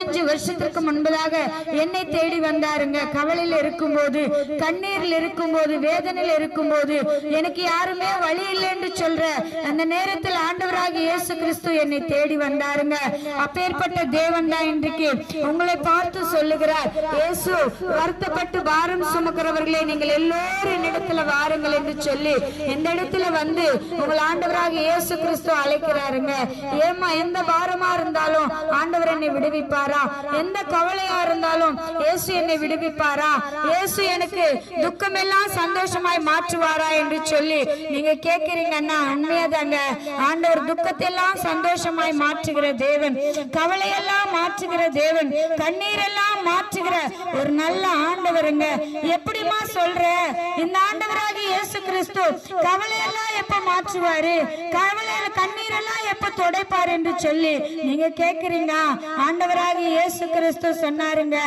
15 வருஷத்திற்கு முன்பதாக என்னை தேடி வந்தாருங்க. கவலையில் இருக்கும்போது, கண்ணீரில் இருக்கும்போது, வேதனையில் இருக்கும்போது, எனக்கு யாருமே வழி இல்லை என்று சொல்ற அந்த நேரத்தில் ஆண்டவராகிய இயேசு கிறிஸ்து என்னை தேடி வந்தாருங்க. அப்பேற்பட்ட தேவன் தான் இன்றைக்கு உங்களை பார்த்து சொல்லுகிறார், இயேசு வருத்தப்பட்டு பாரம் சுமக்கிறவர்களே நீங்கள் எல்லோரும் என்னிடத்துல வாருங்கள் என்று சொல்லி இந்த இடத்துல வந்து உங்கள் ஆண்டவராகிய இயேசு கிறிஸ்து அழைக்கிறாருங்க. ஏமா எந்த பாரமா இருந்தாலும் ஆண்டவர் என்னை விடுவிப்பாரா? எந்த கவலையா இருந்தாலும் இயேசு என்னை விடுவிப்பாரா? இயேசு எனக்கு துக்கமெல்லாம் சந்தோஷமாய் மாற்றுவாரா என்று சொல்லி நீங்க கேட்கிறீங்கன்னா உண்மையாதாங்க. ஆண்டவர் துக்கத்தெல்லாம் சந்தோஷமாய் மாற்றுகிற தேவன், கவலையெல்லாம் மாற்றுகிற தேவன், கண்ணீரெல்லாம் மாற்றுகிற ஒரு நல்ல ஆண்டவருங்க. எப்படிமா சொல்ற? இந்த ஆண்டவராகிய இயேசு கிறிஸ்து கவலையெல்லாம் எப்ப மாற்றுவாரு, கவலையில கண்ணீரெல்லாம் எப்ப துடைப்பாரு என்று சொல்லி நீங்க கேட்கிறீங்க. ஆண்டவராகிய இயேசு கிறிஸ்து சொன்னாருங்க,